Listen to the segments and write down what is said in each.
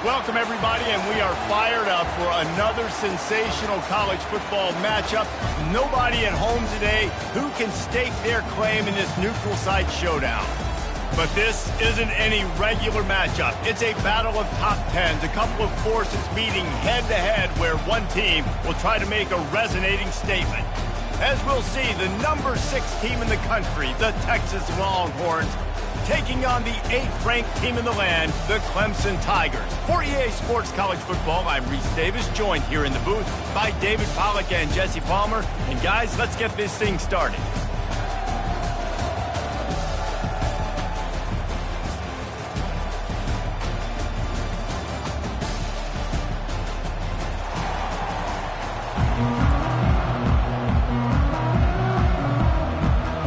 Welcome, everybody, and we are fired up for another sensational college football matchup. Nobody at home today who can stake their claim in this neutral site showdown. But this isn't any regular matchup. It's a battle of top tens, a couple of forces meeting head-to-head where one team will try to make a resonating statement. As we'll see, the number 6 team in the country, the Texas Longhorns, taking on the 8th-ranked team in the land, the Clemson Tigers. For EA Sports College Football, I'm Reese Davis, joined here in the booth by David Pollack and Jesse Palmer. And guys, let's get this thing started.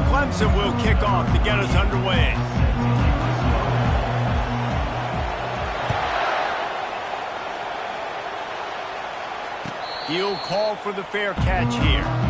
Clemson will kick off to get us underway. He'll call for the fair catch here.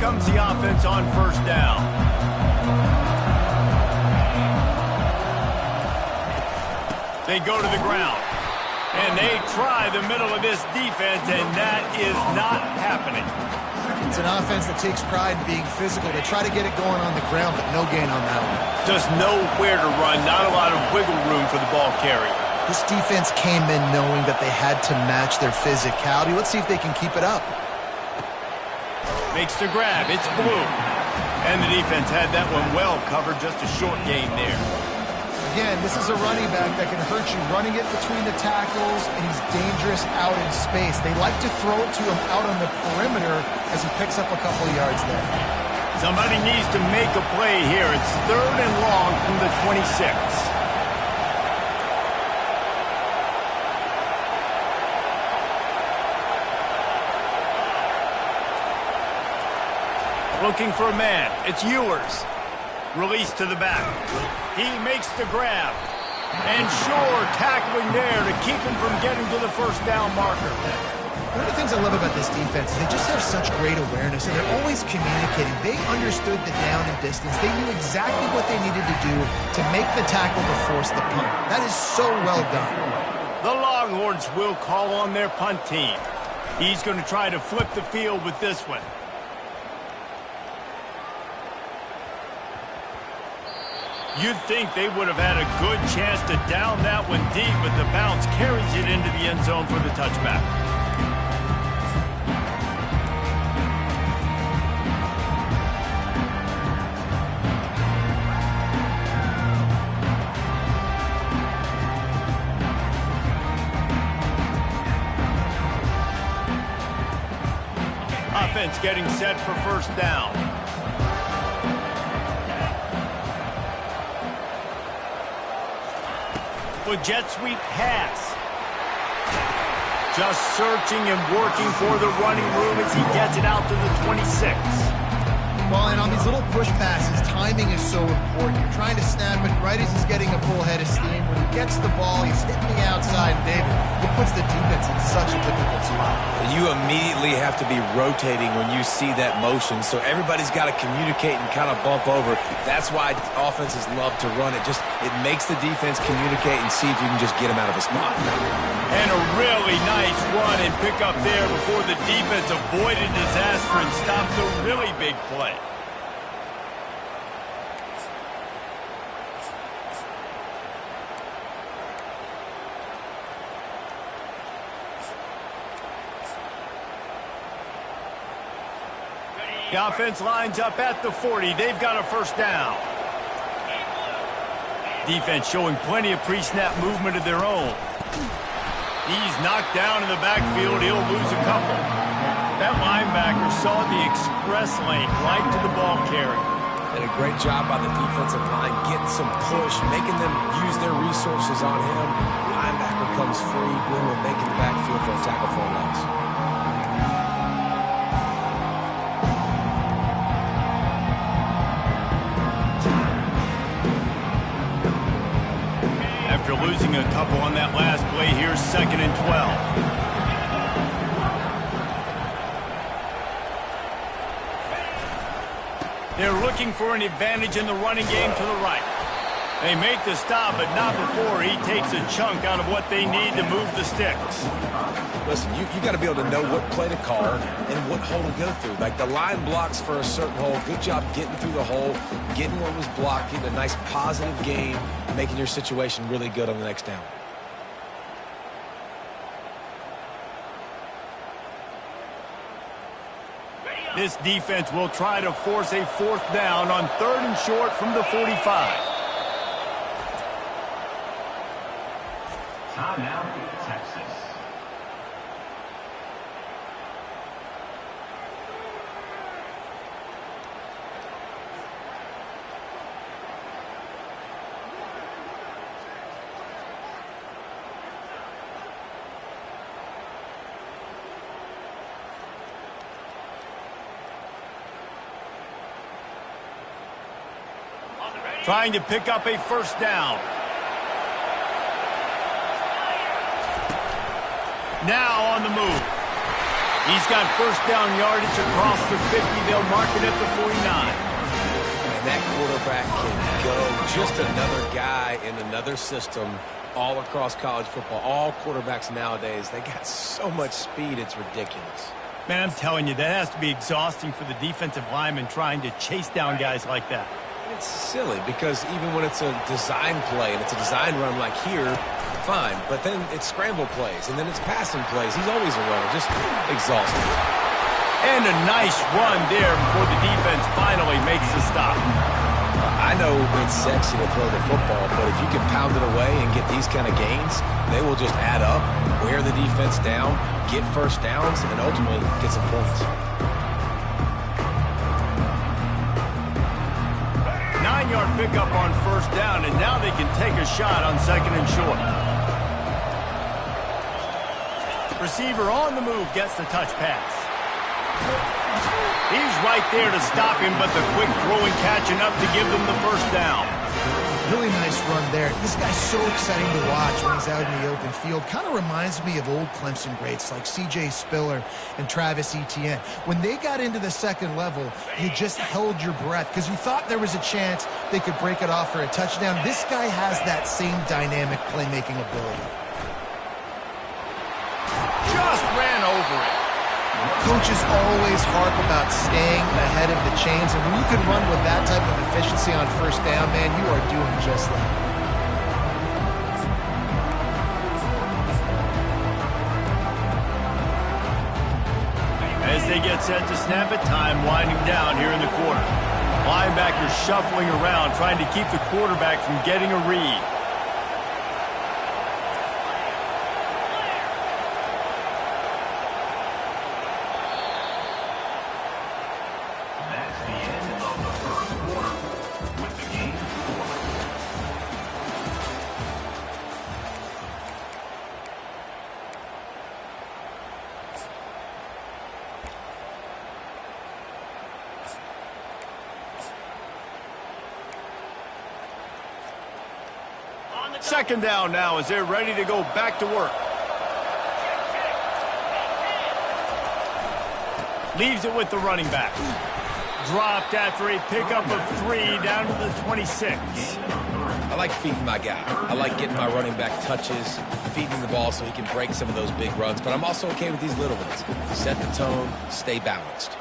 Comes the offense on first down. They go to the ground. And they try the middle of this defense, and that is not happening. It's an offense that takes pride in being physical. They try to get it going on the ground, but no gain on that one. Just nowhere to run, not a lot of wiggle room for the ball carrier. This defense came in knowing that they had to match their physicality. Let's see if they can keep it up. Makes the grab. It's blue. And the defense had that one well covered. Just a short gain there. Again, this is a running back that can hurt you running it between the tackles, and he's dangerous out in space. They like to throw it to him out on the perimeter as he picks up a couple of yards there. Somebody needs to make a play here. It's 3rd and long from the 26. Looking for a man. It's Ewers. Release to the back. He makes the grab. And sure, tackling there to keep him from getting to the first down marker. One of the things I love about this defense is they just have such great awareness, and they're always communicating. They understood the down and distance. They knew exactly what they needed to do to make the tackle to force the punt. That is so well done. The Longhorns will call on their punt team. He's going to try to flip the field with this one. You'd think they would have had a good chance to down that one deep, but the bounce carries it into the end zone for the touchback. Offense getting set for first down. With jet sweep pass. Just searching and working for the running room as he gets it out to the 26. Well, and on these little push passes, timing is so important. You're trying to snap it right as he's getting a full head of steam. When he gets the ball, he's hitting the outside, David. It puts the defense in such a difficult spot. You immediately have to be rotating when you see that motion, so everybody's got to communicate and kind of bump over. That's why offenses love to run it. It makes the defense communicate and see if you can just get him out of a spot. And a really nice run and pick up there before the defense avoided disaster and stopped a really big play. The offense lines up at the 40. They've got a first down. Defense showing plenty of pre-snap movement of their own. He's knocked down in the backfield. He'll lose a couple. That linebacker saw the express lane right to the ball carrier. And a great job by the defensive line getting some push, making them use their resources on him. Linebacker comes free, boom, and making the backfield for a tackle for a loss. After losing a couple on that last play, here's 2nd and 12. They're looking for an advantage in the running game to the right. They make the stop, but not before he takes a chunk out of what they need to move the sticks. Listen, you got to be able to know what play to call and what hole to go through. Like the line blocks for a certain hole. Good job getting through the hole, getting what was blocked, getting a nice positive gain, making your situation really good on the next down. This defense will try to force a 4th down on 3rd and short from the 45. Timeout, Texas. Trying to pick up a first down. Now on the move. He's got first down yardage across the 50. They'll mark it at the 49. And that quarterback can go. Just another guy in another system all across college football. All quarterbacks nowadays, they got so much speed, it's ridiculous. Man, I'm telling you, that has to be exhausting for the defensive lineman trying to chase down guys like that. It's silly because even when it's a design play and it's a design run like here, fine. But then it's scramble plays and then it's passing plays. He's always a runner, just exhausting. And a nice run there before the defense finally makes the stop. I know it's sexy to throw the football, but if you can pound it away and get these kind of gains, they will just add up, wear the defense down, get first downs, and ultimately get some points. 9-yard pickup on first down, and now they can take a shot on 2nd and short. Receiver on the move gets the touch pass. He's right there to stop him, but the quick throw and catching up to give them the first down. Really nice run there. This guy's so exciting to watch when he's out in the open field. Kind of reminds me of old Clemson greats like C.J. Spiller and Travis Etienne. When they got into the second level, you just held your breath because you thought there was a chance they could break it off for a touchdown. This guy has that same dynamic playmaking ability. Just ran over it. Coaches always harp about staying ahead of the chains, and when you can run with that type of efficiency on first down, man, you are doing just that. As they get set to snap it, time winding down here in the quarter. Linebackers shuffling around, trying to keep the quarterback from getting a read. Second down now as they're ready to go back to work. Leaves it with the running back. Dropped after a pickup of 3 down to the 26. I like feeding my guy. I like getting my running back touches, feeding the ball so he can break some of those big runs. But I'm also okay with these little ones. Set the tone, stay balanced.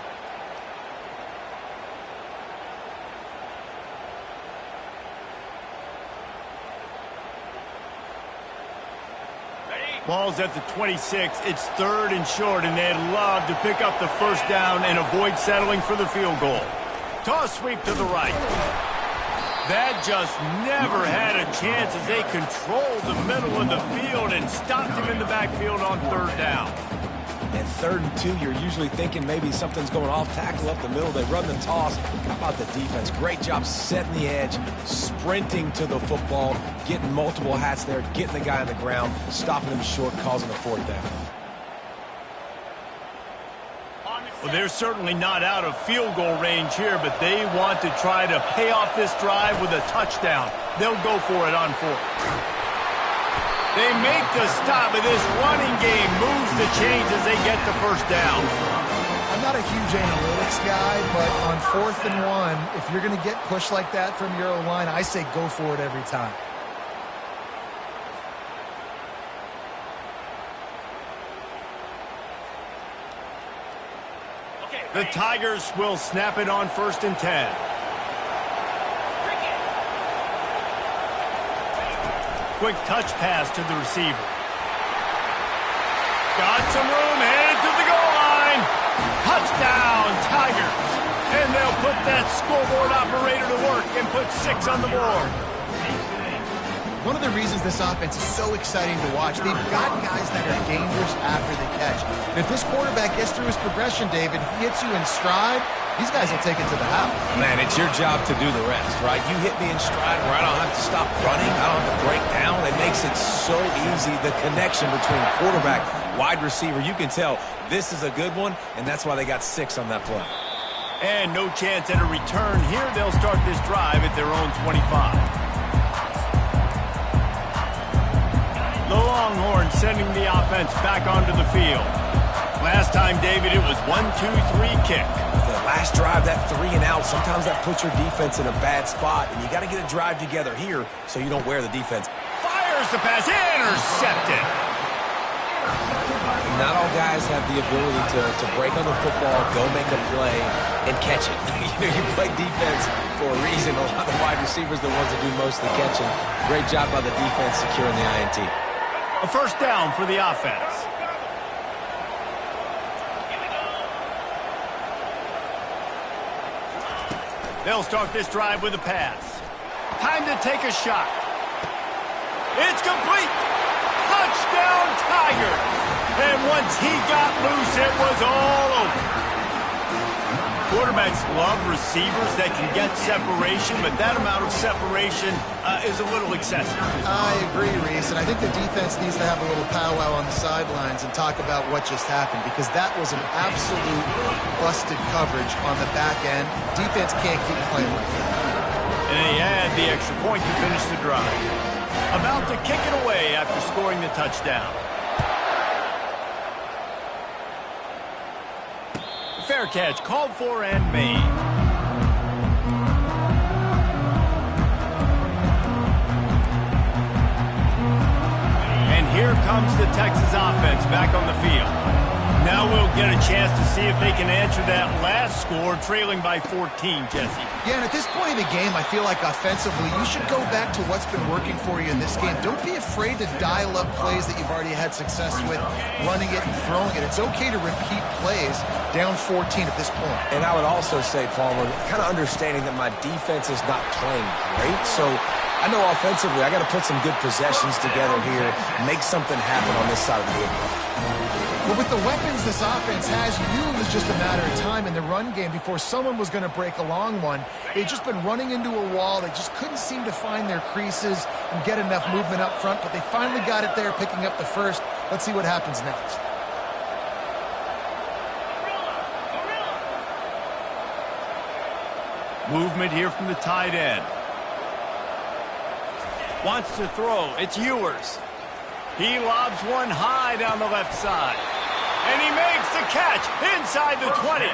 Ball's at the 26. It's 3rd and short, and they'd love to pick up the first down and avoid settling for the field goal. Toss sweep to the right. That just never had a chance as they controlled the middle of the field and stopped him in the backfield on 3rd down. And 3rd and 2, you're usually thinking maybe something's going off tackle up the middle. They run the toss. How about the defense? Great job setting the edge, sprinting to the football, getting multiple hats there, getting the guy on the ground, stopping him short, causing a 4th down. Well, they're certainly not out of field goal range here, but they want to try to pay off this drive with a touchdown. They'll go for it on 4th. They make the stop, but this running game moves the chains as they get the first down. I'm not a huge analytics guy, but on 4th and 1, if you're going to get pushed like that from your O-line, I say go for it every time. The Tigers will snap it on 1st and 10. Quick touch pass to the receiver. Got some room, headed to the goal line. Touchdown, Tigers. And they'll put that scoreboard operator to work and put 6 on the board. One of the reasons this offense is so exciting to watch, they've got guys that are dangerous after the catch. And if this quarterback gets through his progression, David, he hits you in stride, these guys will take it to the house. Man, it's your job to do the rest, right? You hit me in stride where I don't have to stop running. I don't have to break down. It makes it so easy, the connection between quarterback, wide receiver. You can tell this is a good one, and that's why they got 6 on that play. And no chance at a return here. They'll start this drive at their own 25. The Longhorns sending the offense back onto the field. Last time, David, it was 1-2-3 kick. The last drive, that 3 and out, sometimes that puts your defense in a bad spot, and you got to get a drive together here so you don't wear the defense. Fires the pass, intercepted. Not all guys have the ability to break on the football, go make a play, and catch it. You play defense for a reason. A lot of the wide receivers are the ones that do most of the catching. Great job by the defense securing the INT. A first down for the offense. They'll start this drive with a pass. Time to take a shot. It's complete. Touchdown, Tigers. And once he got loose, it was all over. Quarterbacks love receivers that can get separation, but that amount of separation is a little excessive. I agree, Reese, and I think the defense needs to have a little powwow on the sidelines and talk about what just happened, because that was an absolute busted coverage on the back end. Defense can't keep playing like that. And they add the extra point to finish the drive. About to kick it away after scoring the touchdown. Fair catch called for and made. And here comes the Texas offense back on the field. Now we'll get a chance to see if they can answer that last score, trailing by 14, Jesse. Yeah, and at this point in the game, I feel like offensively, you should go back to what's been working for you in this game. Don't be afraid to dial up plays that you've already had success with, running it and throwing it. It's okay to repeat plays down 14 at this point. And I would also say, Palmer, kind of understanding that my defense is not playing great, so I know offensively I got to put some good possessions together here, make something happen on this side of the football. But with the weapons this offense has, you knew it was just a matter of time in the run game before someone was going to break a long one. They'd just been running into a wall. They just couldn't seem to find their creases and get enough movement up front, but they finally got it there, picking up the first. Let's see what happens next. Movement here from the tight end. Wants to throw. It's Ewers. He lobs one high down the left side. And he makes the catch inside the 20.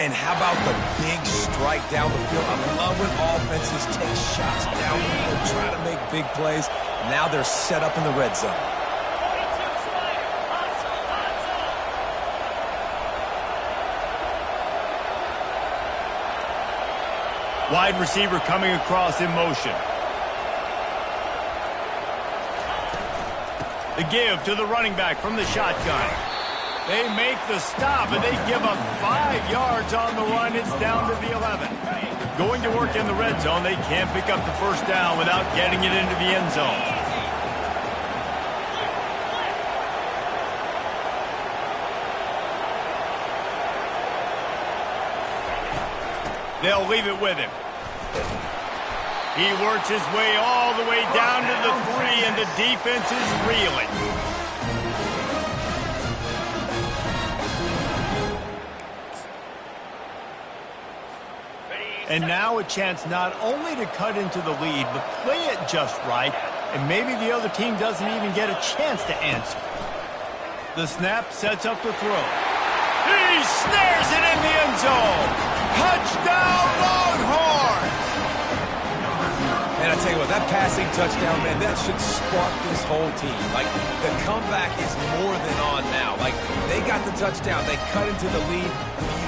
And how about the big strike down the field? I love when offenses take shots down the field, try to make big plays. Now they're set up in the red zone. Wide receiver coming across in motion. The give to the running back from the shotgun. They make the stop, and they give up 5 yards on the run. It's down to the 11. Going to work in the red zone. They can't pick up the first down without getting it into the end zone. They'll leave it with him. He works his way all the way down to the 3, and the defense is reeling. And now a chance not only to cut into the lead, but play it just right, and maybe the other team doesn't even get a chance to answer. The snap sets up the throw. He snares it in the end zone. Touchdown, Longhorns! And I tell you what, that passing touchdown, man, that should spark this whole team. Like, the comeback is more than on now. Like, they got the touchdown. They cut into the lead.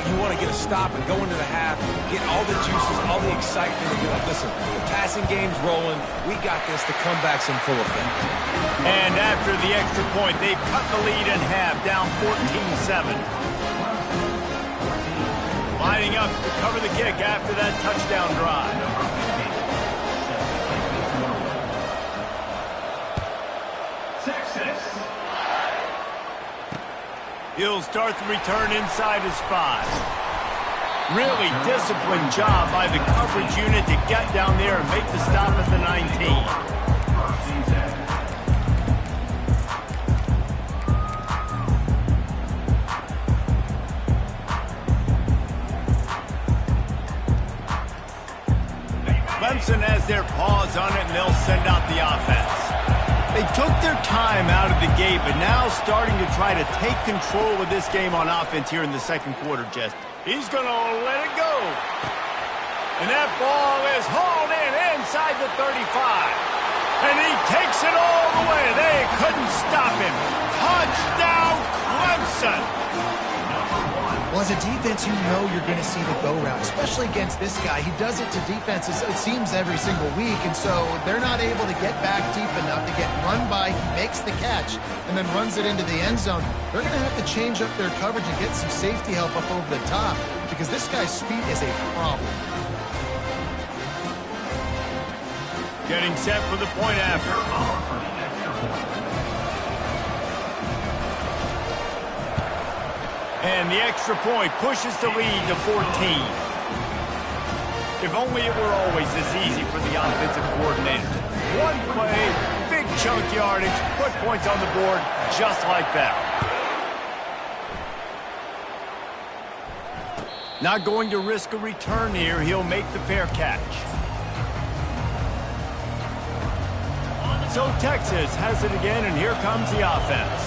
You want to get a stop and go into the half, get all the juices, all the excitement, and be like, listen, the passing game's rolling. We got this. The comeback's in full effect. And after the extra point, they've cut the lead in half, down 14-7. Lining up to cover the kick after that touchdown drive. He'll start the return inside his 5. Really disciplined job by the coverage unit to get down there and make the stop at the 19. Clemson has their paws on it, and they'll send out the offense. They took their time out of the gate, but now starting to try to take control of this game on offense here in the second quarter, Jess. He's going to let it go. And that ball is hauled in inside the 35. And he takes it all the way. They couldn't stop him. Touchdown, Clemson! Well, as a defense, you know you're going to see the go route, especially against this guy. He does it to defenses, it seems, every single week, and so they're not able to get back deep enough to get run by. He makes the catch and then runs it into the end zone. They're going to have to change up their coverage and get some safety help up over the top because this guy's speed is a problem. Getting set for the point after. And the extra point pushes the lead to 14. If only it were always this easy for the offensive coordinators. One play, big chunk yardage, put points on the board just like that. Not going to risk a return here. He'll make the fair catch. So Texas has it again, and here comes the offense.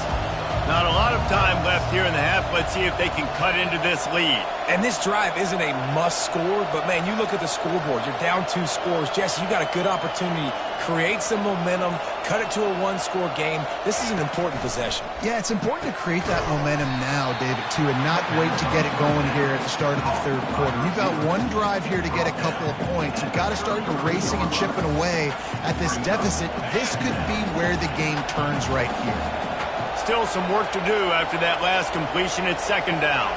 Not a lot of time left here in the half. Let's see if they can cut into this lead. And this drive isn't a must score, but, man, you look at the scoreboard. You're down 2 scores. Jesse, you got a good opportunity. Create some momentum. Cut it to a 1-score game. This is an important possession. Yeah, it's important to create that momentum now, David, too, and not wait to get it going here at the start of the third quarter. You've got one drive here to get a couple of points. You've got to start racing and chipping away at this deficit. This could be where the game turns right here. Still some work to do after that last completion at second down.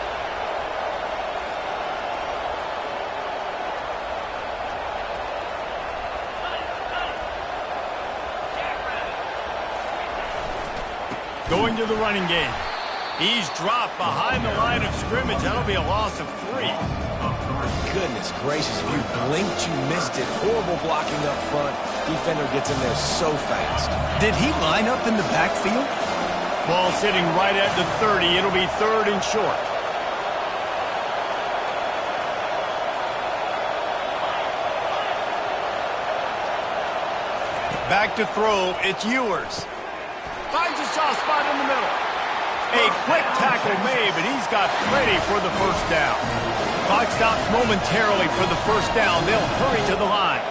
Going to the running game. He's dropped behind the line of scrimmage. That'll be a loss of 3. Goodness gracious, if you blinked, you missed it. Horrible blocking up front. Defender gets in there so fast. Did he line up in the backfield? Ball sitting right at the 30. It'll be 3rd and short. Back to throw. It's Ewers. Finds a soft spot in the middle. A quick tackle made, but he's got plenty for the first down. Clock stops momentarily for the first down. They'll hurry to the line.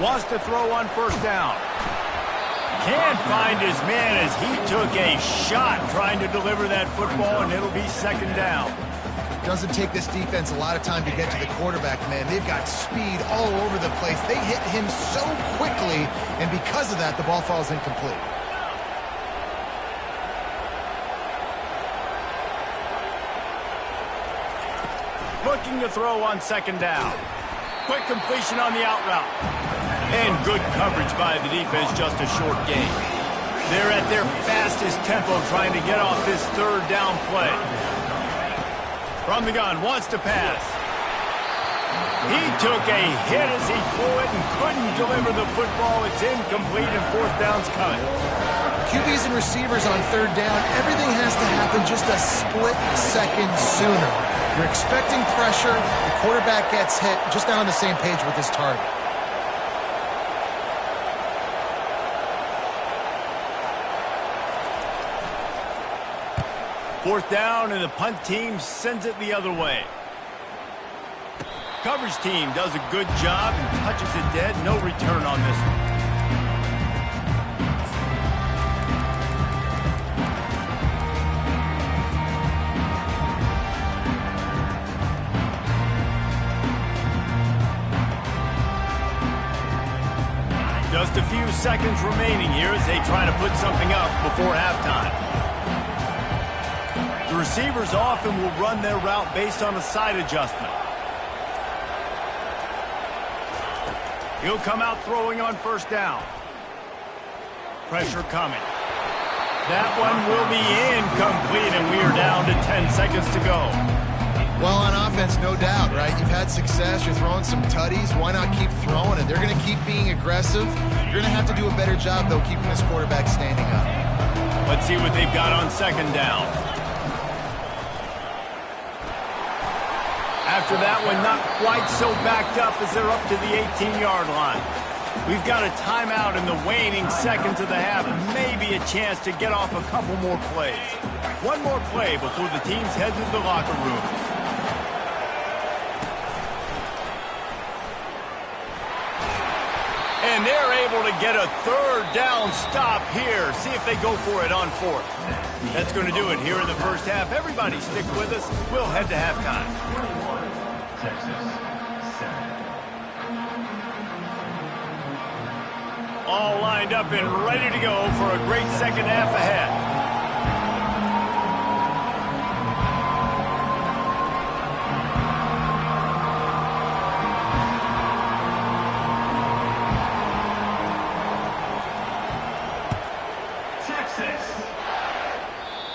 Wants to throw on first down. Can't find his man as he took a shot trying to deliver that football, and it'll be second down. Doesn't take this defense a lot of time to get to the quarterback, man. They've got speed all over the place. They hit him so quickly, and because of that, the ball falls incomplete. Looking to throw on second down. Quick completion on the out route. And good coverage by the defense, just a short gain. They're at their fastest tempo trying to get off this third down play. From the gun, wants to pass. He took a hit as he threw it and couldn't deliver the football. It's incomplete and fourth down's coming. QBs and receivers on third down, everything has to happen just a split second sooner. You're expecting pressure, the quarterback gets hit, just not on the same page with his target. Fourth down, and the punt team sends it the other way. Coverage team does a good job and touches it dead. No return on this one. Just a few seconds remaining here as they try to put something up before halftime. The receivers often will run their route based on a side adjustment. He'll come out throwing on first down. Pressure coming. That one will be incomplete, and we are down to 10 seconds to go. Well, on offense, no doubt, right? You've had success. You're throwing some tutties. Why not keep throwing it? They're going to keep being aggressive. You're going to have to do a better job, though, keeping this quarterback standing up. Let's see what they've got on second down. After that one, not quite so backed up as they're up to the 18-yard line. We've got a timeout in the waning seconds of the half. Maybe a chance to get off a couple more plays. One more play before the teams head to the locker room. And they're able to get a third down stop here. See if they go for it on fourth. That's going to do it here in the first half. Everybody stick with us. We'll head to halftime. All lined up and ready to go for a great second half ahead.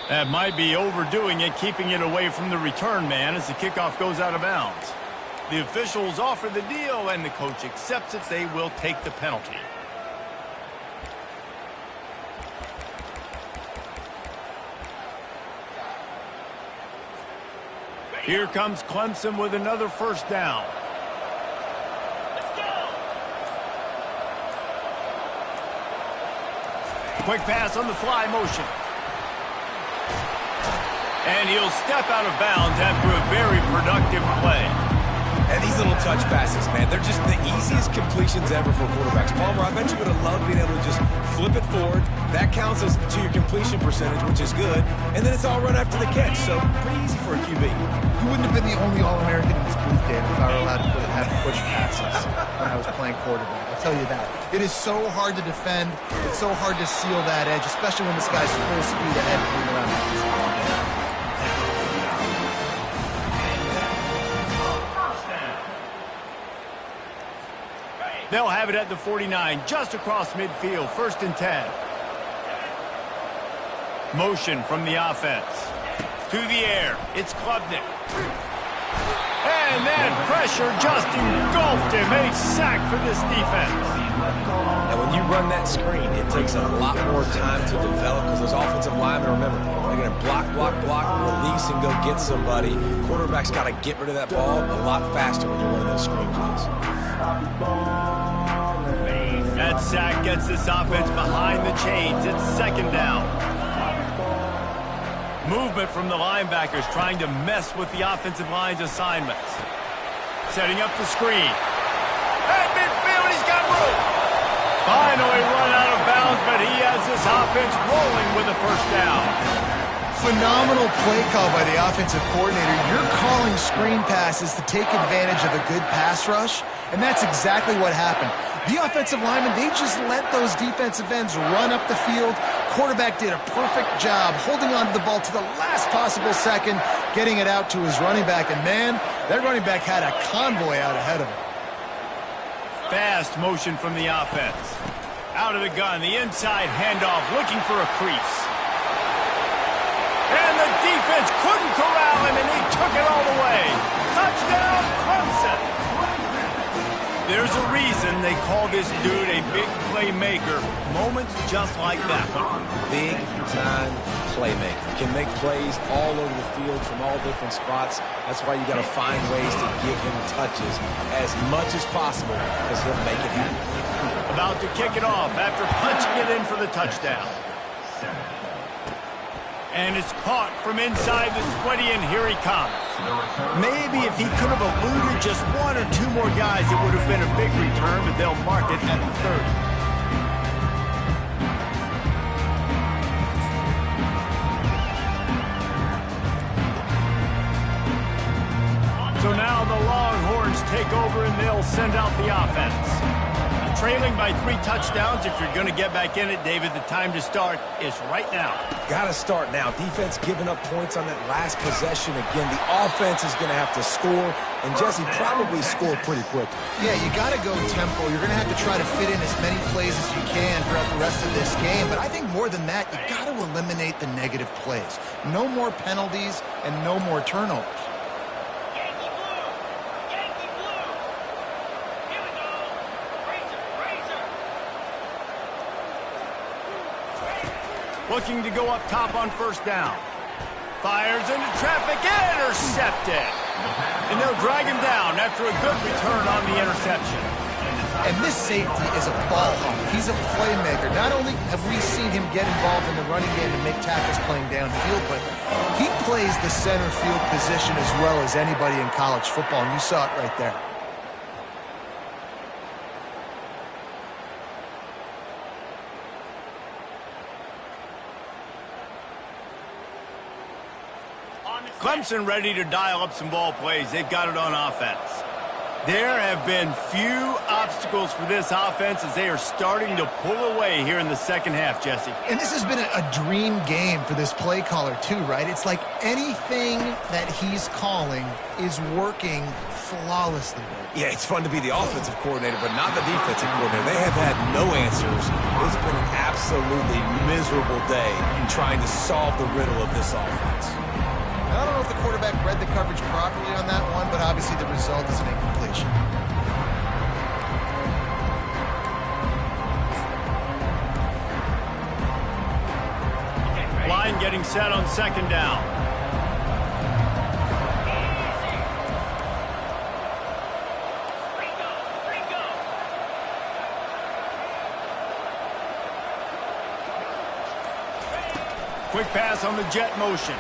That might be overdoing it, keeping it away from the return man as the kickoff goes out of bounds. The officials offer the deal, and the coach accepts it. They will take the penalty. Here comes Clemson with another first down. Quick pass on the fly motion. And he'll step out of bounds after a very productive play. And these little touch passes, man, they're just the easiest completions ever for quarterbacks. Palmer, I bet you would have loved being able to just flip it forward. That counts as to your completion percentage, which is good. And then it's all run after the catch, so pretty easy for a QB. You wouldn't have been the only All-American in this booth, Dan, if I were allowed to have push passes when I was playing quarterback. I'll tell you that. It is so hard to defend. It's so hard to seal that edge, especially when this guy's full speed ahead coming around. They'll have it at the 49, just across midfield, 1st and 10. Motion from the offense. To the air, it's Klubnik. And that pressure just engulfed him. A sack for this defense. Now, when you run that screen, it takes a lot more time to develop because those offensive linemen, remember, they're going to block, release, and go get somebody. Quarterback's got to get rid of that ball a lot faster when you're running those screen plays. That sack gets this offense behind the chains. It's 2nd down. Movement from the linebackers trying to mess with the offensive line's assignments. Setting up the screen. At midfield, he's got room. Finally run out of bounds, but he has this offense rolling with a 1st down. Phenomenal play call by the offensive coordinator. You're calling screen passes to take advantage of a good pass rush, and that's exactly what happened. The offensive linemen, they just let those defensive ends run up the field. Quarterback did a perfect job holding on to the ball to the last possible second, getting it out to his running back, and man, that running back had a convoy out ahead of him. Fast motion from the offense. Out of the gun, the inside handoff, looking for a crease. And the defense couldn't corral him, and he took it all the way. Touchdown, Clemson. There's a reason they call this dude a big playmaker. Moments just like that one. Big-time playmaker. Can make plays all over the field from all different spots. That's why you got to find ways to give him touches as much as possible because he'll make it happen. About to kick it off after punching it in for the touchdown. And it's caught from inside the 20, and here he comes. Maybe if he could have eluded just 1 or 2 more guys, it would have been a big return, but they'll mark it at the 30. So now the Longhorns take over, and they'll send out the offense. Trailing by 3 touchdowns. If you're going to get back in it, David, the time to start is right now. Got to start now. Defense giving up points on that last possession. Again, the offense is going to have to score, and Jesse probably score pretty quick. Yeah, you got to go tempo. You're going to have to try to fit in as many plays as you can throughout the rest of this game. But I think more than that, you got to eliminate the negative plays. No more penalties and no more turnovers. Looking to go up top on 1st down. Fires into traffic, intercepted. And they'll drag him down after a good return on the interception. And this safety is a ball hawk. He's a playmaker. Not only have we seen him get involved in the running game and make tackles playing downfield, but he plays the center field position as well as anybody in college football, and you saw it right there. Clemson ready to dial up some ball plays. They've got it on offense. There have been few obstacles for this offense as they are starting to pull away here in the 2nd half, Jesse. And this has been a dream game for this play caller too, right? It's like anything that he's calling is working flawlessly. Yeah, it's fun to be the offensive coordinator, but not the defensive coordinator. They have had no answers. It's been an absolutely miserable day trying to solve the riddle of this offense. I don't know if the quarterback read the coverage properly on that one, but obviously the result is an incompletion. Line getting set on 2nd down. Quick pass on the jet motion.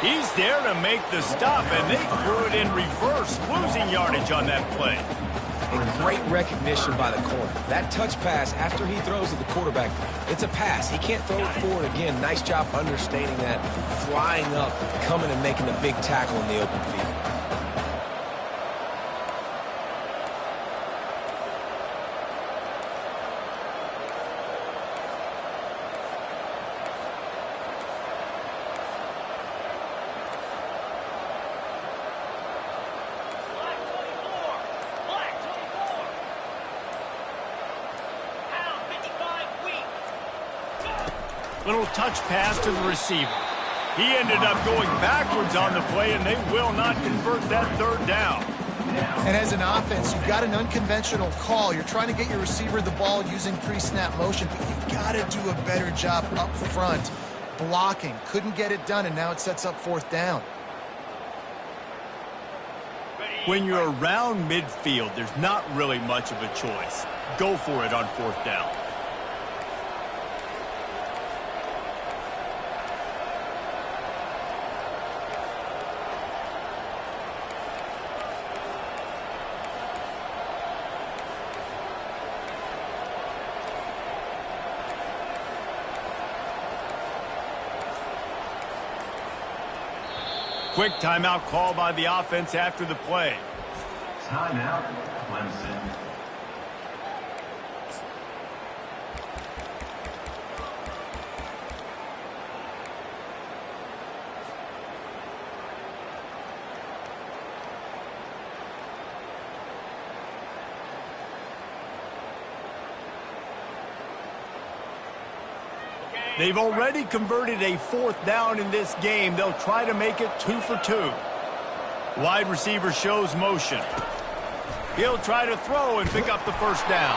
He's there to make the stop, and they threw it in reverse, losing yardage on that play. And great recognition by the corner. That touch pass after he throws to the quarterback, it's a pass. He can't throw it forward again. Nice job understanding that, flying up, coming and making a big tackle in the open field. Little touch pass to the receiver. He ended up going backwards on the play, and they will not convert that third down. And as an offense, you've got an unconventional call. You're trying to get your receiver the ball using pre-snap motion, but you've got to do a better job up front blocking. Couldn't get it done, and now it sets up fourth down. When you're around midfield, there's not really much of a choice. Go for it on fourth down. Quick timeout call by the offense after the play. Timeout, Clemson. They've already converted a fourth down in this game. They'll try to make it 2 for 2. Wide receiver shows motion. He'll try to throw and pick up the first down.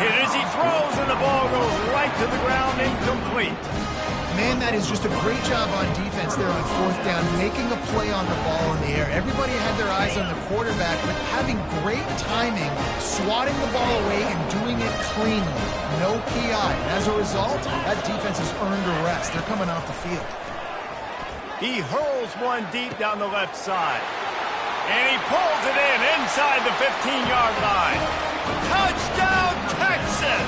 And as he throws, and the ball goes right to the ground, incomplete. Man, that is just a great job on defense there on fourth down, making a play on the ball in the air. Everybody had their eyes on the quarterback, but having great timing, swatting the ball away and doing it cleanly. No PI. And as a result, that defense has earned a rest. They're coming off the field. He hurls one deep down the left side. And he pulls it in inside the 15-yard line. Touchdown, Texas!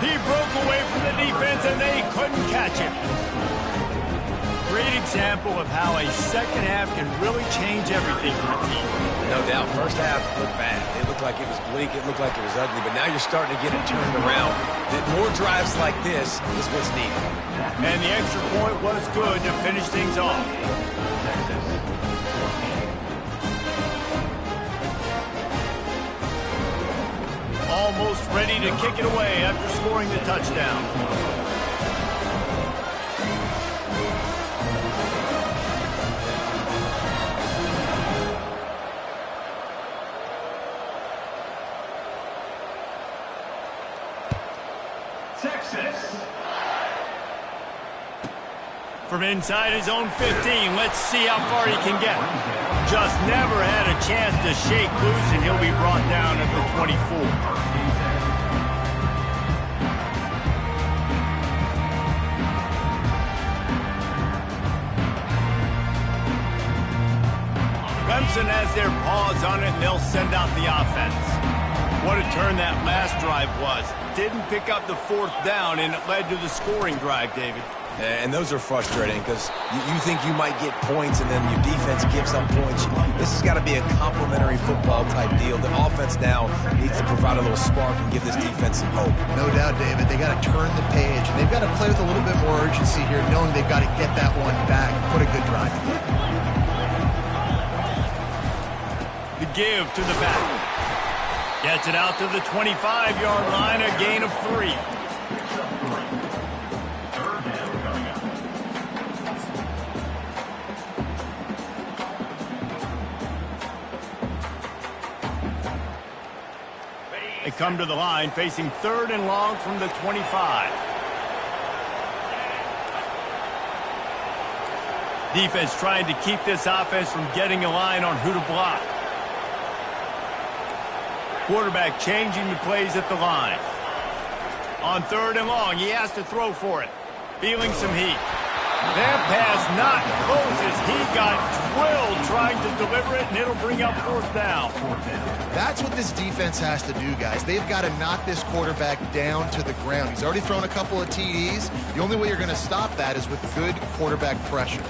He broke away from the defense, and they couldn't catch him. Great example of how a second half can really change everything for a team. No doubt. First half looked bad. It looked like it was bleak. It looked like it was ugly. But now you're starting to get it turned around. That more drives like this is what's needed. And the extra point was good to finish things off. Almost ready to kick it away after scoring the touchdown. Texas. From inside his own 15, let's see how far he can get. Just never had a chance to shake loose, and he'll be brought down at the 24. Clemson has their paws on it, and they'll send out the offense. What a turn that last drive was. Didn't pick up the fourth down, and it led to the scoring drive, David. And those are frustrating because you think you might get points and then your defense gives up points. This has got to be a complementary football type deal. The offense now needs to provide a little spark and give this defense some hope. No doubt, David. They got to turn the page, and they've got to play with a little bit more urgency here, knowing they've got to get that one back. Put a good drive together. The give to the back. Gets it out to the 25-yard line, a gain of 3. They come to the line, facing 3rd and long from the 25. Defense trying to keep this offense from getting a line on who to block. Quarterback changing the plays at the line. On 3rd and long, he has to throw for it. Feeling some heat. That pass not closes. He got drilled trying to deliver it, and it'll bring up 4th down. That's what this defense has to do, guys. They've got to knock this quarterback down to the ground. He's already thrown a couple of TDs. The only way you're going to stop that is with good quarterback pressure.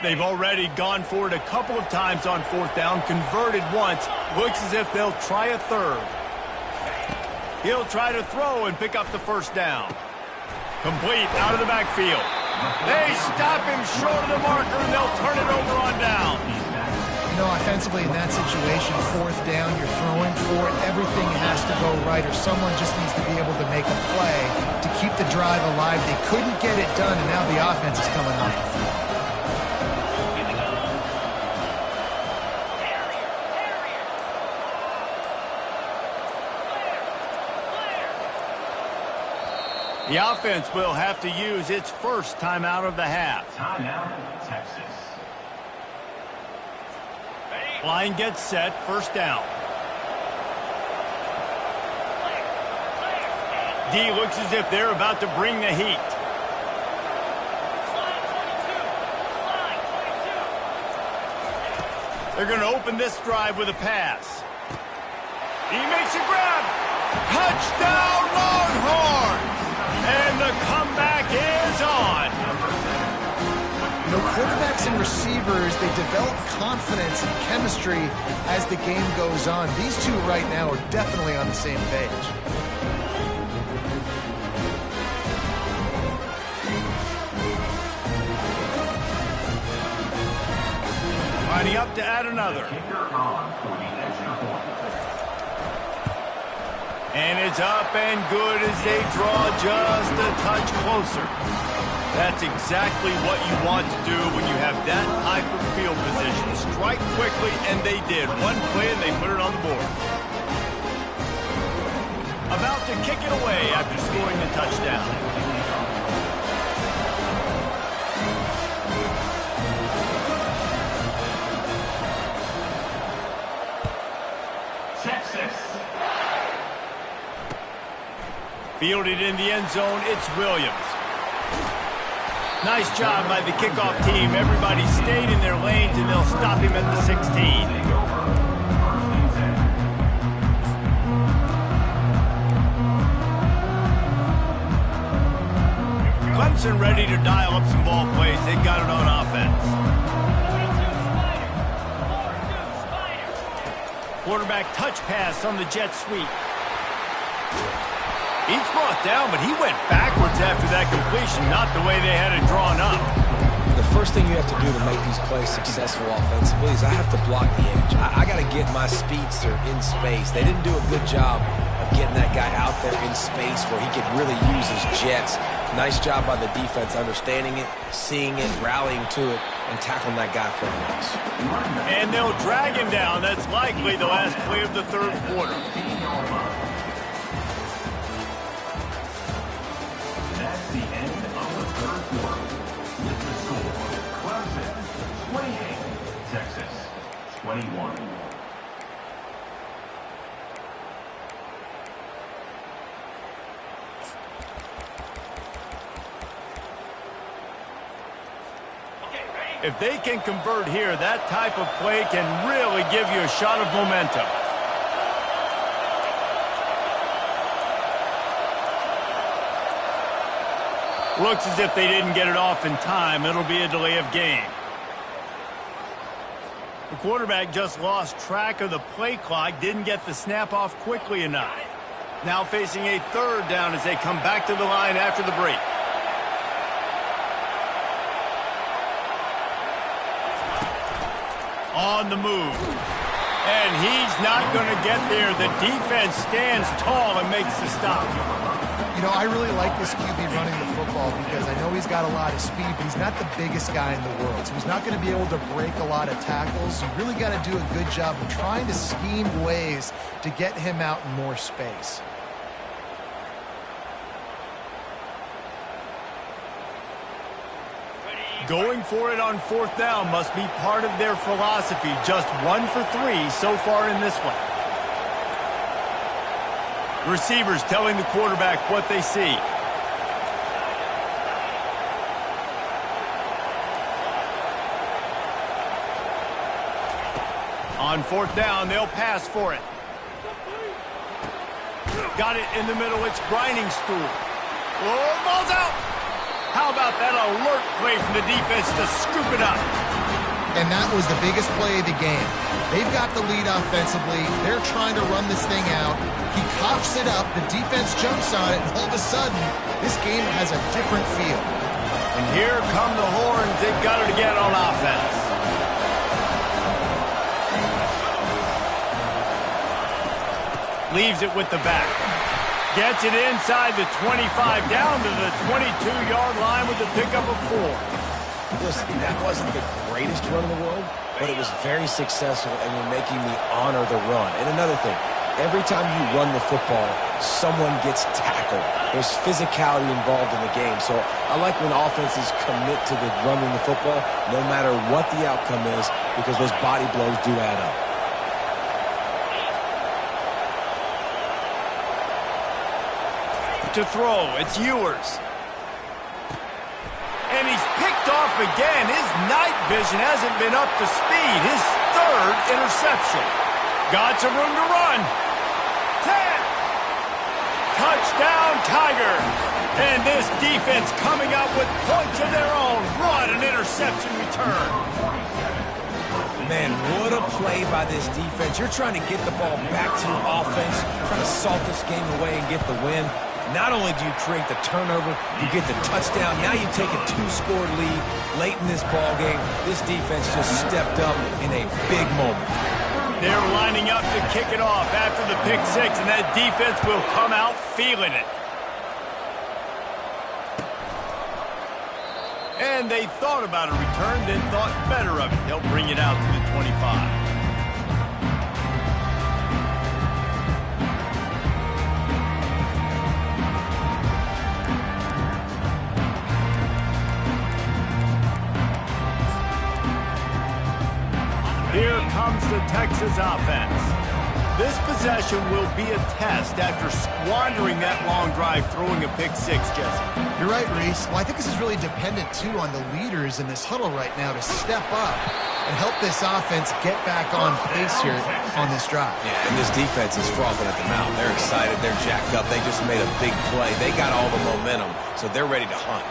They've already gone for it a couple of times on 4th down, converted once. Looks as if they'll try a 3rd. He'll try to throw and pick up the 1st down. Complete out of the backfield. They stop him short of the marker, and they'll turn it over on down. You know, offensively in that situation, 4th down, you're throwing for it. Everything has to go right, or someone just needs to be able to make a play to keep the drive alive. They couldn't get it done, and now the offense is coming off the field. The offense will have to use its first timeout of the half. Timeout, Texas. Line gets set, 1st down. D looks as if they're about to bring the heat. They're going to open this drive with a pass. He makes a grab. Touchdown, Longhorns! And the comeback is on. You know, quarterbacks and receivers, they develop confidence and chemistry as the game goes on. These two right now are definitely on the same page. Lining up to add another. Kicker on for the extra point. And it's up and good as they draw just a touch closer. That's exactly what you want to do when you have that type of field position. Strike quickly, and they did. One play, and they put it on the board. About to kick it away after scoring the touchdown. Texas. Fielded in the end zone, it's Williams. Nice job by the kickoff team. Everybody stayed in their lanes, and they'll stop him at the 16. Clemson ready to dial up some ball plays. They got it on offense. Quarterback touch pass on the jet sweep. He's brought down, but he went backwards after that completion, not the way they had it drawn up. The first thing you have to do to make these plays successful offensively is I have to block the edge. I got to get my speedster in space. They didn't do a good job of getting that guy out there in space where he could really use his jets. Nice job by the defense understanding it, seeing it, rallying to it, and tackling that guy for the loss. And they'll drag him down. That's likely the last play of the 3rd quarter. That's the end of the 3rd quarter. With the score, Clemson 28, Texas 21. If they can convert here, that type of play can really give you a shot of momentum. Looks as if they didn't get it off in time. It'll be a delay of game. The quarterback just lost track of the play clock, didn't get the snap off quickly enough. Now facing a 3rd down as they come back to the line after the break. On the move. And he's not going to get there. The defense stands tall and makes the stop. You know, I really like this QB running the football because I know he's got a lot of speed, but he's not the biggest guy in the world. So he's not going to be able to break a lot of tackles. You really got to do a good job of trying to scheme ways to get him out in more space. Going for it on 4th down must be part of their philosophy. Just 1 for 3 so far in this one. Receivers telling the quarterback what they see. On 4th down, they'll pass for it. Got it in the middle. It's grinding stool. Oh, ball's out. How about that alert play from the defense to scoop it up? And that was the biggest play of the game. They've got the lead offensively. They're trying to run this thing out. He coughs it up. The defense jumps on it. And all of a sudden, this game has a different feel. And here come the horns. They've got it again on offense. Leaves it with the back. Gets it inside the 25, down to the 22-yard line with a pickup of 4. Listen, that wasn't the greatest run in the world, but it was very successful, and you're making me honor the run. And another thing, every time you run the football, someone gets tackled. There's physicality involved in the game. So I like when offenses commit to the running the football, no matter what the outcome is, because those body blows do add up. To throw, it's Ewers. And he's picked off again. His night vision hasn't been up to speed. His 3rd interception. Got some room to run. 10. Touchdown, Tiger. And this defense coming up with points of their own. What an interception return. Man, what a play by this defense. You're trying to get the ball back to your offense, trying to salt this game away and get the win. Not only do you create the turnover, you get the touchdown. Now you take a 2-score lead late in this ball game. This defense just stepped up in a big moment. They're lining up to kick it off after the pick 6, and that defense will come out feeling it. And they thought about a return, then thought better of it. They'll bring it out to the 25. Here comes the Texas offense. This possession will be a test after squandering that long drive throwing a pick 6, Jesse. You're right, Reese. Well, I think this is really dependent, too, on the leaders in this huddle right now to step up and help this offense get back on pace here on this drive. Yeah, and this defense is frothing at the mouth. They're excited. They're jacked up. They just made a big play. They got all the momentum, so they're ready to hunt.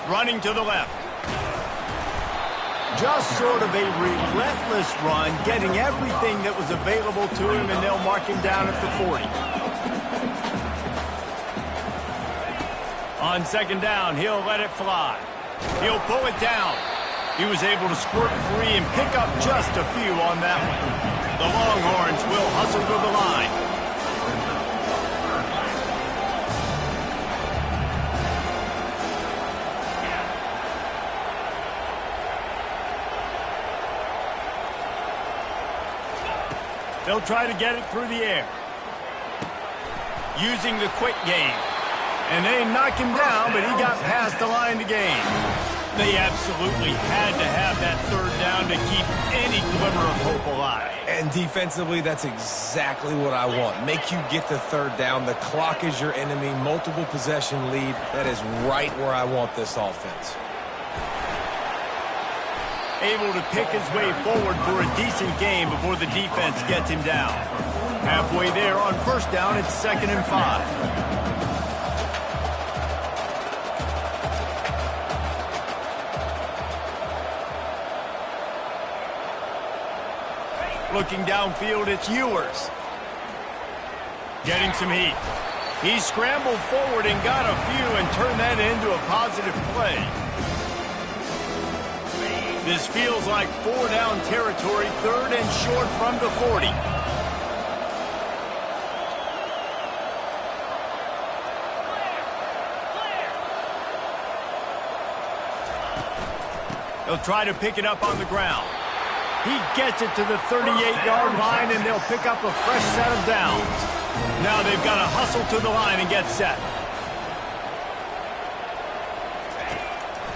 Running to the left. Just sort of a relentless run, getting everything that was available to him, and they'll mark him down at the 40. On 2nd down, he'll let it fly. He'll pull it down. He was able to squirt free and pick up just a few on that one. The Longhorns will hustle to the line. They'll try to get it through the air. Using the quick game. And they knocked him down, but he got past the line to gain. They absolutely had to have that 3rd down to keep any glimmer of hope alive. And defensively, that's exactly what I want. Make you get the 3rd down. The clock is your enemy. Multiple possession lead. That is right where I want this offense. Able to pick his way forward for a decent game before the defense gets him down. Halfway there on 1st down, it's 2nd and 5. Looking downfield, it's Ewers. Getting some heat. He scrambled forward and got a few and turned that into a positive play. This feels like 4-down territory, 3rd and short from the 40. They'll try to pick it up on the ground. He gets it to the 38-yard line, and they'll pick up a fresh set of downs. Now they've got to hustle to the line and get set.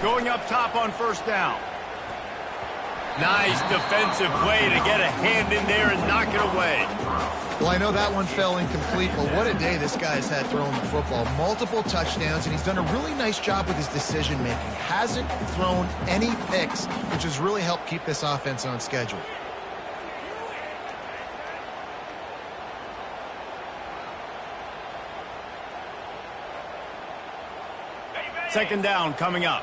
Going up top on first down. Nice defensive play to get a hand in there and knock it away. Well, I know that one fell incomplete, but what a day this guy's had throwing the football. Multiple touchdowns, and he's done a really nice job with his decision-making. Hasn't thrown any picks, which has really helped keep this offense on schedule. Second down coming up.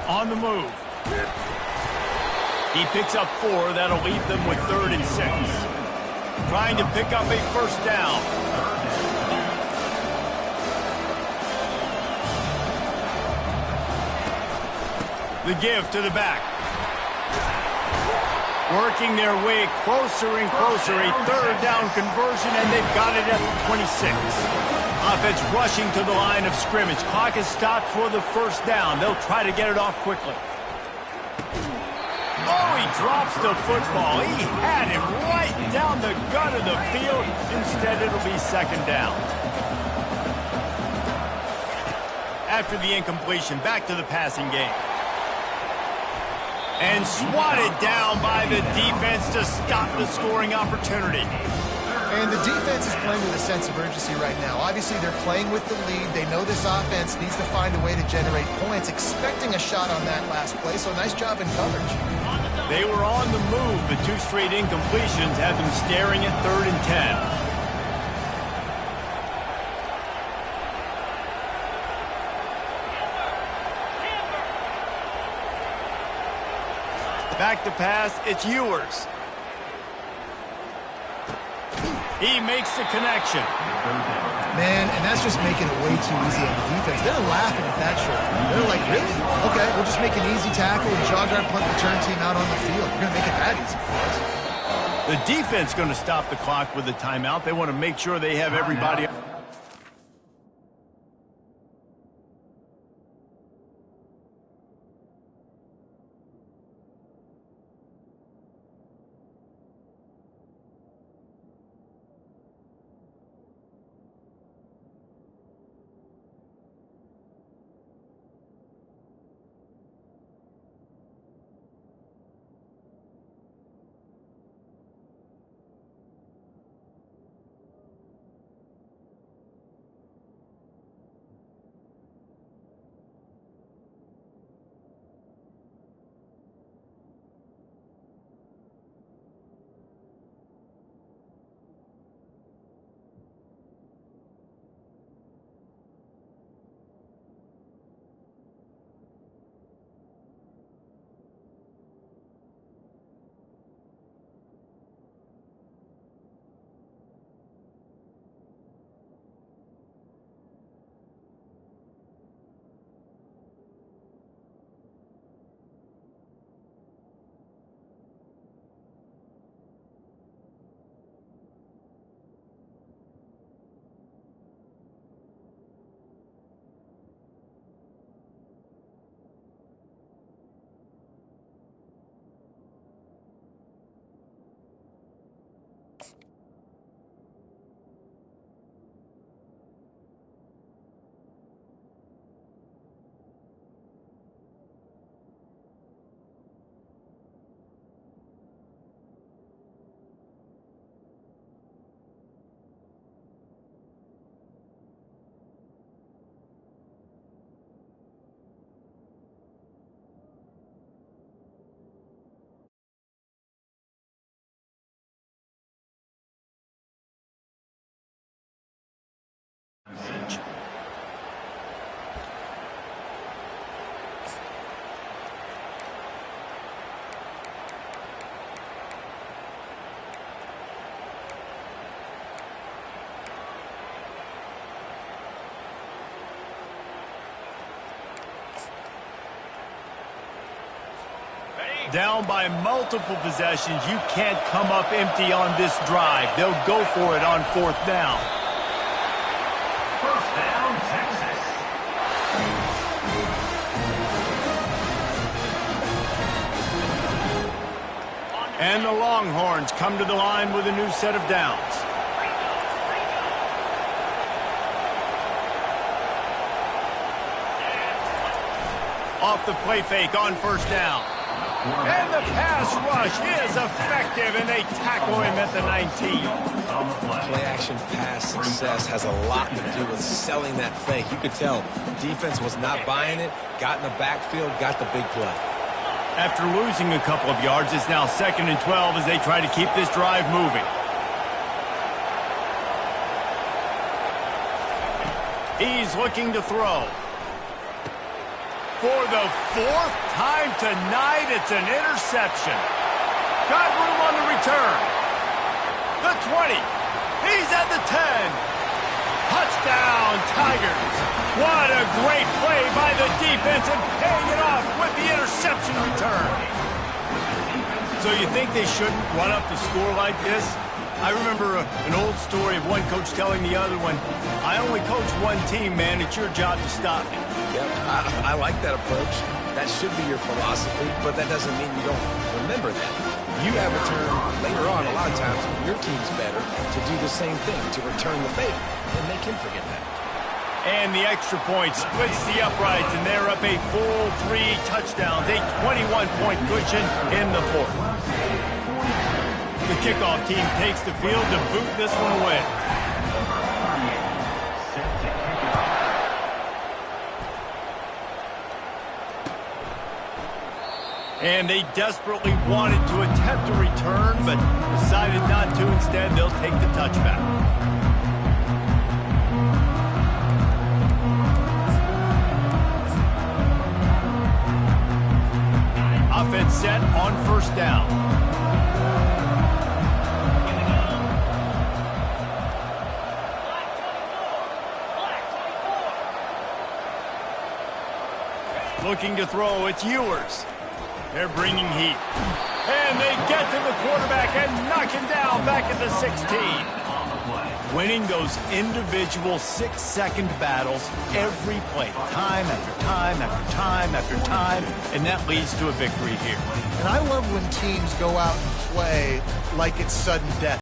On the move. He picks up 4. That'll leave them with 3rd and 6. Trying to pick up a first down. The give to the back. Working their way closer and closer. A 3rd down conversion, and they've got it at the 26. Offense rushing to the line of scrimmage. Clock is stopped for the first down. They'll try to get it off quickly. Oh, he drops the football. He had him right down the gut of the field. Instead, it'll be second down. After the incompletion, back to the passing game. And swatted down by the defense to stop the scoring opportunity. And the defense is playing with a sense of urgency right now. Obviously, they're playing with the lead. They know this offense needs to find a way to generate points, expecting a shot on that last play, so nice job in coverage. They were on the move. The 2 straight incompletions have them staring at 3rd and 10. Back to pass, it's Ewers. He makes the connection. Man, and that's just making it way too easy on the defense. They're laughing at that short. They're like, really? Okay, we'll just make an easy tackle and jog our punt return team out on the field. We're going to make it that easy for us. The defense going to stop the clock with a timeout. They want to make sure they have everybody. Down by multiple possessions. You can't come up empty on this drive. They'll go for it on 4th down. First down, Texas. And the Longhorns come to the line with a new set of downs. Off the play fake on first down. And the pass rush is effective, and they tackle him at the 19. Play action pass success has a lot to do with selling that fake. You could tell defense was not buying it, got in the backfield, got the big play. After losing a couple of yards, it's now 2nd and 12 as they try to keep this drive moving. He's looking to throw. For the 4th time tonight, it's an interception. Got room on the return. The 20. He's at the 10. Touchdown, Tigers. What a great play by the defense and paying it off with the interception return. So you think they shouldn't run up the score like this? I remember an old story of one coach telling the other one, I only coach one team, man. It's your job to stop me. Yep, I like that approach. That should be your philosophy, but that doesn't mean you don't remember that. You have a turn later on, a lot of times, when your team's better, to do the same thing, to return the favor, and make him forget that. And the extra point splits the uprights, and they're up a full 3 touchdowns, a 21-point cushion in the 4th. The kickoff team takes the field to boot this one away. And they desperately wanted to attempt a return, but decided not to. Instead, they'll take the touchback. Offense set on first down. Looking to throw, it's Ewers. They're bringing heat. And they get to the quarterback and knock him down back at the 16. Winning those individual 6-second battles every play, time after time after time after time, and that leads to a victory here. And I love when teams go out and play like it's sudden death.